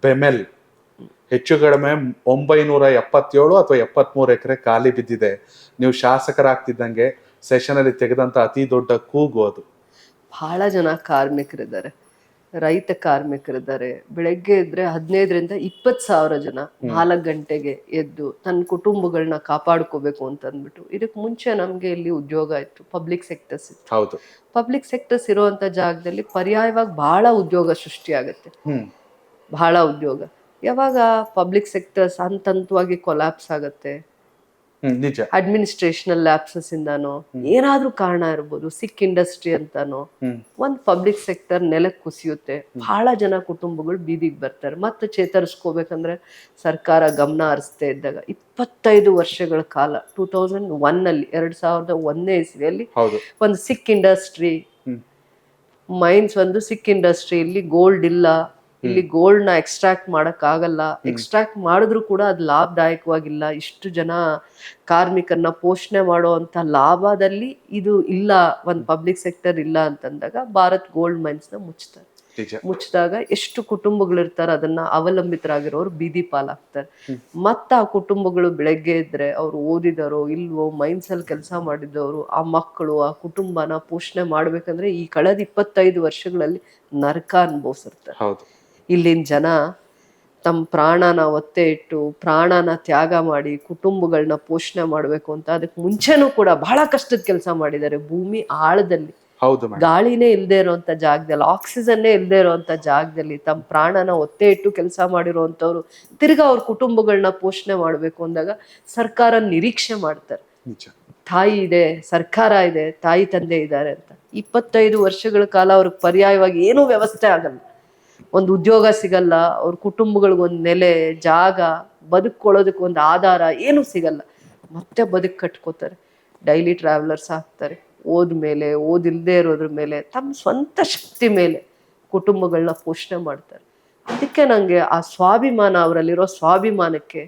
ಬೆಮೆಲ್ ಹೆಚ್ಚು ಕಡಿಮೆ 977 ಅಥವಾ 73 ಎಕರೆ ಖಾಲಿ ಬಿದ್ದಿದೆ. ನೀವು ಶಾಸಕರಾಗ್ತಿದ್ದಂಗೆ ಸೆಷನ್ ಅಲ್ಲಿ ತೆಗೆದಂತ ಅತಿ ದೊಡ್ಡ ಕೂಗು ಅದು. ಬಹಳ ಜನ ಕಾರ್ಮಿಕರಿದ್ದಾರೆ, ರೈತ ಕಾರ್ಮಿಕರಿದ್ದಾರೆ. ಬೆಳಗ್ಗೆ ಇದ್ರೆ 15,000-20,000 ಜನ 4 ಗಂಟೆಗೆ ಎದ್ದು ತನ್ನ ಕುಟುಂಬಗಳನ್ನ ಕಾಪಾಡ್ಕೋಬೇಕು ಅಂತ ಅಂದ್ಬಿಟ್ಟು. ಇದಕ್ಕೆ ಮುಂಚೆ ನಮ್ಗೆ ಇಲ್ಲಿ ಉದ್ಯೋಗ ಇತ್ತು, ಪಬ್ಲಿಕ್ ಸೆಕ್ಟರ್ಸ್ ಇತ್ತು. ಹೌದು, ಪಬ್ಲಿಕ್ ಸೆಕ್ಟರ್ಸ್ ಇರುವಂತ ಜಾಗದಲ್ಲಿ ಪರ್ಯಾಯವಾಗಿ ಬಹಳ ಉದ್ಯೋಗ ಸೃಷ್ಟಿ ಆಗುತ್ತೆ. ಬಹಳ ಉದ್ಯೋಗ. ಯಾವಾಗ ಪಬ್ಲಿಕ್ ಸೆಕ್ಟರ್ಸ್ ಹಂತವಾಗಿ ಕೊಲಾಪ್ಸ್ ಆಗುತ್ತೆ, ನಿಜ, ಅಡ್ಮಿನಿಸ್ಟ್ರೇಷನಲ್ ಲ್ಯಾಪ್ಸಸ್ ಇಂದಾನೋ ಏನಾದ್ರೂ ಕಾರಣ ಇರ್ಬೋದು, ಸಿಕ್ ಇಂಡಸ್ಟ್ರಿ ಅಂತಾನೋ ಒಂದ್ ಪಬ್ಲಿಕ್ ಸೆಕ್ಟರ್ ನೆಲಕ್ಕೆ ಕುಸಿಯುತ್ತೆ. ಬಹಳ ಜನ ಕುಟುಂಬಗಳು ಬೀದಿಗೆ ಬರ್ತಾರೆ. ಮತ್ತೆ ಚೇತರಿಸ್ಕೋಬೇಕಂದ್ರೆ ಸರ್ಕಾರ ಗಮನ ಹರಿಸ್ತಾ ಇದ್ದಾಗ 25 ವರ್ಷಗಳ ಕಾಲ 2001 ಅಲ್ಲಿ 2001ನೇ ಇಸ್ವಿಯಲ್ಲಿ ಒಂದು ಸಿಕ್ ಇಂಡಸ್ಟ್ರಿ ಮೈನ್ಸ್, ಒಂದು ಸಿಕ್ ಇಂಡಸ್ಟ್ರಿ, ಇಲ್ಲಿ ಗೋಲ್ಡ್ ಇಲ್ಲ, ಇಲ್ಲಿ ಗೋಲ್ಡ್ ನ ಎಕ್ಸ್ಟ್ರಾಕ್ಟ್ ಮಾಡಕ್ ಆಗಲ್ಲ, ಎಕ್ಸ್ಟ್ರಾಕ್ಟ್ ಮಾಡಿದ್ರು ಕೂಡ ಅದು ಲಾಭದಾಯಕವಾಗಿಲ್ಲ, ಇಷ್ಟು ಜನ ಕಾರ್ಮಿಕರನ್ನ ಪೋಷಣೆ ಮಾಡುವಂತ ಲಾಭದಲ್ಲಿ ಇದು ಇಲ್ಲ, ಒಂದ್ ಪಬ್ಲಿಕ್ ಸೆಕ್ಟರ್ ಇಲ್ಲ ಅಂತಂದಾಗ ಭಾರತ್ ಗೋಲ್ಡ್ ಮೈನ್ಸ್ ನ ಮುಚ್ಚಿದಾಗ ಎಷ್ಟು ಕುಟುಂಬಗಳಿರ್ತಾರೆ ಅದನ್ನ ಅವಲಂಬಿತರಾಗಿರೋರು ಬೀದಿ ಪಾಲಾಗ್ತಾರೆ. ಮತ್ತ ಆ ಕುಟುಂಬಗಳು ಬೆಳಗ್ಗೆ ಇದ್ರೆ ಅವ್ರು ಓದಿದರೋ ಇಲ್ವೋ, ಮೈನ್ಸ್ ಅಲ್ಲಿ ಕೆಲಸ ಮಾಡಿದವರು, ಆ ಮಕ್ಕಳು ಆ ಕುಟುಂಬನ ಪೋಷಣೆ ಮಾಡ್ಬೇಕಂದ್ರೆ ಈ ಕಳೆದ 25 ವರ್ಷಗಳಲ್ಲಿ ನರಕ ಅನುಭವಿಸಿರ್ತಾರೆ. ಇಲ್ಲಿನ ಜನ ತಮ್ಮ ಪ್ರಾಣನ ಒತ್ತೆ ಇಟ್ಟು ಪ್ರಾಣನ ತ್ಯಾಗ ಮಾಡಿ ಕುಟುಂಬಗಳನ್ನ ಪೋಷಣೆ ಮಾಡ್ಬೇಕು ಅಂತ ಅದಕ್ಕೆ ಮುಂಚೆನೂ ಕೂಡ ಬಹಳ ಕಷ್ಟದ ಕೆಲಸ ಮಾಡಿದ್ದಾರೆ. ಭೂಮಿ ಆಳದಲ್ಲಿ, ಗಾಳಿನೇ ಇಲ್ದೇ ಇರುವಂತ ಜಾಗದಲ್ಲಿ, ಆಕ್ಸಿಜನ್ನೇ ಇಲ್ದೇ ಇರುವಂತ ಜಾಗದಲ್ಲಿ ತಮ್ಮ ಪ್ರಾಣನ ಒತ್ತೆ ಇಟ್ಟು ಕೆಲಸ ಮಾಡಿರುವಂತವ್ರು ತಿರ್ಗಾ ಅವ್ರ ಕುಟುಂಬಗಳನ್ನ ಪೋಷಣೆ ಮಾಡ್ಬೇಕು ಅಂದಾಗ ಸರ್ಕಾರ ನಿರೀಕ್ಷೆ ಮಾಡ್ತಾರೆ. ತಾಯಿ ಇದೆ, ಸರ್ಕಾರ ಇದೆ, ತಾಯಿ ತಂದೆ ಇದ್ದಾರೆ ಅಂತ. 25 ವರ್ಷಗಳ ಕಾಲ ಅವ್ರಿಗೆ ಪರ್ಯಾಯವಾಗಿ ಏನೂ ವ್ಯವಸ್ಥೆ ಆಗಲ್ಲ, ಒಂದು ಉದ್ಯೋಗ ಸಿಗಲ್ಲ, ಅವ್ರ ಕುಟುಂಬಗಳಿಗೊಂದು ನೆಲೆ, ಜಾಗ, ಬದುಕೊಳ್ಳೋದಕ್ಕೆ ಒಂದು ಆಧಾರ ಏನೂ ಸಿಗಲ್ಲ. ಮತ್ತೆ ಬದುಕು ಕಟ್ಕೋತಾರೆ, ಡೈಲಿ ಟ್ರಾವೆಲರ್ಸ್ ಆಗ್ತಾರೆ. ಓದ್ಮೇಲೆ, ಓದಿಲ್ದೇ ಇರೋದ್ರ ಮೇಲೆ, ತಮ್ಮ ಸ್ವಂತ ಶಕ್ತಿ ಮೇಲೆ ಕುಟುಂಬಗಳನ್ನ ಪೋಷಣೆ ಮಾಡ್ತಾರೆ. ಅದಕ್ಕೆ ನಂಗೆ ಆ ಸ್ವಾಭಿಮಾನ, ಅವರಲ್ಲಿರೋ ಸ್ವಾಭಿಮಾನಕ್ಕೆ,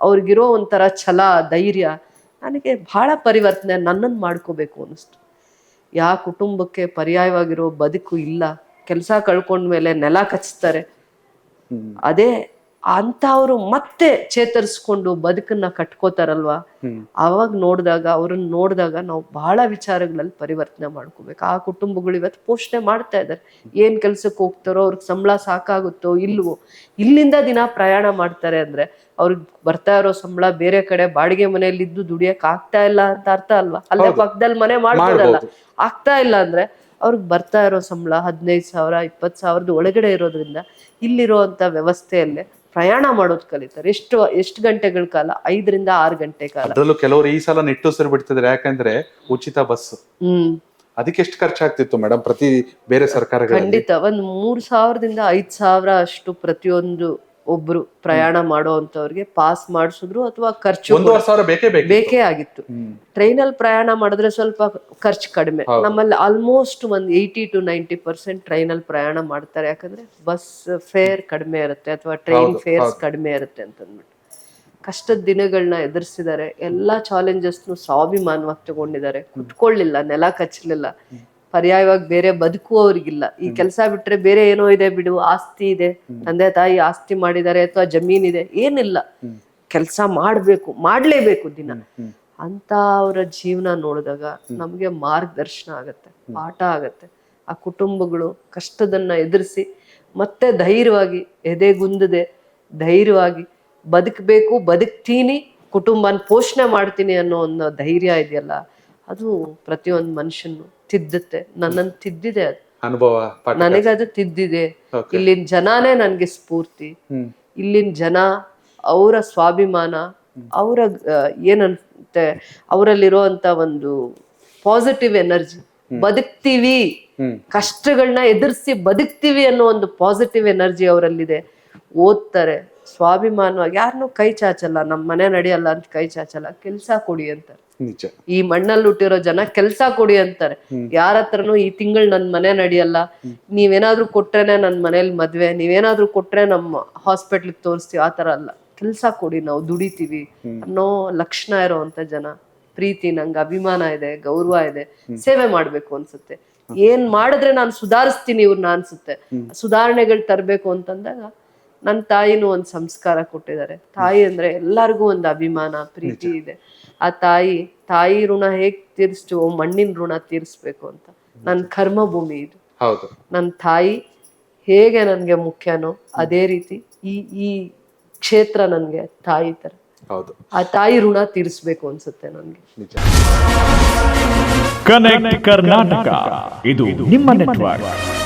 ಅವ್ರಿಗಿರೋ ಒಂಥರ ಛಲ, ಧೈರ್ಯ ನನಗೆ ಬಹಳ ಪರಿವರ್ತನೆ ನನ್ನನ್ನು ಮಾಡ್ಕೋಬೇಕು ಅನ್ನಿಸ್ತು. ಯಾವ ಕುಟುಂಬಕ್ಕೆ ಪರ್ಯಾಯವಾಗಿರೋ ಬದುಕು ಇಲ್ಲ, ಕೆಲಸ ಕಳ್ಕೊಂಡ್ಮೇಲೆ ನೆಲ ಕಚ್ತಾರೆ, ಅದೇ ಅಂತವ್ರು ಮತ್ತೆ ಚೇತರಿಸ್ಕೊಂಡು ಬದುಕನ್ನ ಕಟ್ಕೋತಾರಲ್ವಾ, ಅವಾಗ ನೋಡಿದಾಗ, ಅವ್ರನ್ನ ನೋಡಿದಾಗ ನಾವು ಬಹಳ ವಿಚಾರಗಳಲ್ಲಿ ಪರಿವರ್ತನೆ ಮಾಡ್ಕೋಬೇಕು. ಆ ಕುಟುಂಬಗಳು ಇವತ್ತು ಪೋಷಣೆ ಮಾಡ್ತಾ ಇದ್ದಾರೆ. ಏನ್ ಕೆಲ್ಸಕ್ಕೆ ಹೋಗ್ತಾರೋ, ಅವ್ರಿಗೆ ಸಂಬಳ ಸಾಕಾಗುತ್ತೋ ಇಲ್ವೋ, ಇಲ್ಲಿಂದ ದಿನ ಪ್ರಯಾಣ ಮಾಡ್ತಾರೆ ಅಂದ್ರೆ ಅವ್ರಿಗೆ ಬರ್ತಾ ಇರೋ ಸಂಬಳ ಬೇರೆ ಕಡೆ ಬಾಡಿಗೆ ಮನೆಯಲ್ಲಿ ಇದ್ದು ದುಡಿಯಕ್ ಆಗ್ತಾ ಇಲ್ಲ ಅಂತ ಅರ್ಥ ಅಲ್ವಾ? ಅಲ್ಲೇ ಪಕ್ಕದಲ್ಲಿ ಮನೆ ಮಾಡ್ಬೋದಲ್ಲ. ಆಗ್ತಾ ಇಲ್ಲ ಅಂದ್ರೆ ಅವ್ರಿಗೆ ಬರ್ತಾ ಇರೋ ಸಂಬಳ 15,000 20,000 ಒಳಗಡೆ ಇರೋದ್ರಿಂದ ಇಲ್ಲಿರುವಂತ ವ್ಯವಸ್ಥೆಯಲ್ಲೇ ಪ್ರಯಾಣ ಮಾಡೋದು ಕಲಿತಾರೆ. ಎಷ್ಟು ಗಂಟೆಗಳ ಕಾಲ? 5ರಿಂದ 6 ಗಂಟೆ ಕಾಲ. ಅದರಲ್ಲೂ ಕೆಲವರು ಈ ಸಲ ನಿಟ್ಟುಸಿರು ಬಿಡ್ತಿದ್ರೆ, ಯಾಕಂದ್ರೆ ಉಚಿತ ಬಸ್. ಅದಕ್ಕೆ ಎಷ್ಟು ಖರ್ಚಾಗ್ತಿತ್ತು ಮೇಡಮ್ ಪ್ರತಿ ಬೇರೆ ಸರ್ಕಾರಗಳು? ಖಂಡಿತ ಒಂದು 3,000ದಿಂದ 5,000 ಅಷ್ಟು ಪ್ರತಿಯೊಂದು ಒಬ್ರು ಪ್ರಯಾಣ ಮಾಡುವಂತವ್ರಿಗೆ ಪಾಸ್ ಮಾಡಿಸಿದ್ರು. ಅಥವಾ ಖರ್ಚು ಬೇಕೇ ಆಗಿತ್ತು. ಟ್ರೈನಲ್ಲಿ ಪ್ರಯಾಣ ಮಾಡಿದ್ರೆ ಸ್ವಲ್ಪ ಖರ್ಚು ಕಡಿಮೆ. ನಮ್ಮಲ್ಲಿ ಆಲ್ಮೋಸ್ಟ್ ಒಂದು 80 to 90% ಟ್ರೈನಲ್ಲಿ ಪ್ರಯಾಣ ಮಾಡ್ತಾರೆ. ಯಾಕಂದ್ರೆ ಬಸ್ ಫೇರ್ ಕಡಿಮೆ ಇರುತ್ತೆ ಅಥವಾ ಟ್ರೈನ್ ಫೇರ್ಸ್ ಕಡಿಮೆ ಇರುತ್ತೆ ಅಂತಂದ್ಬಿಟ್ಟು. ಕಷ್ಟದ ದಿನಗಳನ್ನ ಎದುರಿಸಿದ್ದಾರೆ. ಎಲ್ಲಾ ಚಾಲೆಂಜಸ್ನು ಸ್ವಾಭಿಮಾನವಾಗಿ ತಗೊಂಡಿದ್ದಾರೆ. ಕುತ್ಕೊಳ್ಳಿಲ್ಲ, ನೆಲ ಕಚ್ಚಲಿಲ್ಲ. ಪರ್ಯಾಯವಾಗಿ ಬೇರೆ ಬದುಕುವವ್ರಿಗಿಲ್ಲ. ಈ ಕೆಲಸ ಬಿಟ್ರೆ ಬೇರೆ ಏನೋ ಇದೆ ಬಿಡು, ಆಸ್ತಿ ಇದೆ, ತಂದೆ ತಾಯಿ ಆಸ್ತಿ ಮಾಡಿದ್ದಾರೆ ಅಥವಾ ಜಮೀನಿದೆ, ಏನಿಲ್ಲ, ಕೆಲಸ ಮಾಡ್ಲೇಬೇಕು ದಿನ ಅಂತ ಅವರ ಜೀವನ ನೋಡಿದಾಗ ನಮ್ಗೆ ಮಾರ್ಗದರ್ಶನ ಆಗತ್ತೆ, ಪಾಠ ಆಗತ್ತೆ. ಆ ಕುಟುಂಬಗಳು ಕಷ್ಟದನ್ನ ಎದುರಿಸಿ ಮತ್ತೆ ಧೈರ್ಯವಾಗಿ, ಎದೆಗುಂದದೆ ಧೈರ್ಯವಾಗಿ ಬದುಕಬೇಕು, ಬದುಕ್ತೀನಿ, ಕುಟುಂಬನ ಪೋಷಣೆ ಮಾಡ್ತೀನಿ ಅನ್ನೋ ಒಂದು ಧೈರ್ಯ ಇದೆಯಲ್ಲ, ಅದು ಪ್ರತಿಯೊಂದು ಮನುಷ್ಯನು ತಿದ್ದುತ್ತೆ. ನನ್ನನ್ನು ತಿದ್ದಿದೆ, ಅದು ಅನುಭವ, ನನಗದು ತಿದ್ದಿದೆ. ಇಲ್ಲಿನ ಜನಾನೇ ನನ್ಗೆ ಸ್ಫೂರ್ತಿ. ಇಲ್ಲಿನ ಜನ, ಅವರ ಸ್ವಾಭಿಮಾನ, ಅವರ ಏನಂತೆ ಅವರಲ್ಲಿರುವಂತ ಒಂದು ಪಾಸಿಟಿವ್ ಎನರ್ಜಿ, ಬದುಕ್ತೀವಿ, ಕಷ್ಟಗಳನ್ನ ಎದುರಿಸಿ ಬದುಕ್ತೀವಿ ಅನ್ನೋ ಒಂದು ಪಾಸಿಟಿವ್ ಎನರ್ಜಿ ಅವರಲ್ಲಿದೆ. ಓದ್ತಾರೆ ಸ್ವಾಭಿಮಾನವಾಗಿ, ಯಾರನ್ನೂ ಕೈ ಚಾಚಲ್ಲ, ನಮ್ಮ ಮನೆ ನಡೆಯಲ್ಲ ಅಂತ ಕೈ ಚಾಚಲ್ಲ. ಕೆಲ್ಸ ಕೊಡಿ ಅಂತಾರೆ. ಈ ಮಣ್ಣಲ್ಲಿ ಹುಟ್ಟಿರೋ ಜನ ಕೆಲ್ಸ ಕೊಡಿ ಅಂತಾರೆ. ಯಾರ ಹತ್ರನು ಈ ತಿಂಗಳು ನನ್ ಮನೆ ನಡೆಯಲ್ಲ, ನೀವೇನಾದ್ರೂ ಕೊಟ್ರೇನೆ ನನ್ ಮನೇಲಿ ಮದ್ವೆ, ನೀವೇನಾದ್ರೂ ಕೊಟ್ರೆ ನಮ್ಮ ಹಾಸ್ಪಿಟ್ಲಿಗೆ ತೋರಿಸ್ತೀವಿ, ಆತರ ಅಲ್ಲ. ಕೆಲ್ಸ ಕೊಡಿ, ನಾವು ದುಡಿತೀವಿ ಅನ್ನೋ ಲಕ್ಷಣ ಇರೋವಂತ ಜನ. ಪ್ರೀತಿ, ನಂಗೆ ಅಭಿಮಾನ ಇದೆ, ಗೌರವ ಇದೆ, ಸೇವೆ ಮಾಡ್ಬೇಕು ಅನ್ಸುತ್ತೆ. ಏನ್ ಮಾಡಿದ್ರೆ ನಾನು ಸುಧಾರಿಸ್ತೀನಿ ಇವ್ರನ್ನ ಅನ್ಸುತ್ತೆ. ಸುಧಾರಣೆಗಳು ತರ್ಬೇಕು ಅಂತಂದಾಗ ನನ್ನ ತಾಯಿನೂ ಒಂದು ಸಂಸ್ಕಾರ ಕೊಟ್ಟಿದ್ದಾರೆ. ತಾಯಿ ಅಂದ್ರೆ ಎಲ್ಲರಿಗೂ ಒಂದು ಅಭಿಮಾನ ಪ್ರೀತಿ ಇದೆ. ಆ ತಾಯಿ ಋಣ ಹೇಗ್ ತೀರಿಸ್ತೀವೋ ಮಣ್ಣಿನ ಋಣ ತೀರಿಸ್ಬೇಕು ಅಂತ ನನ್ನ ಕರ್ಮ ಭೂಮಿ ಇದು. ಹೌದು. ನನ್ನ ತಾಯಿ ಹೇಗೆ ನನ್ಗೆ ಮುಖ್ಯನೋ ಅದೇ ರೀತಿ ಈ ಕ್ಷೇತ್ರ ನನ್ಗೆ ತಾಯಿ ತರ. ಹೌದು. ಆ ತಾಯಿ ಋಣ ತೀರಿಸ್ಬೇಕು ಅನ್ಸುತ್ತೆ ನನ್ಗೆ. ನಿಜ. ಕನೆಕ್ಟ್ ಕರ್ನಾಟಕ ಇದು ನಿಮ್ಮ ನೆಟ್ವರ್ಕ್.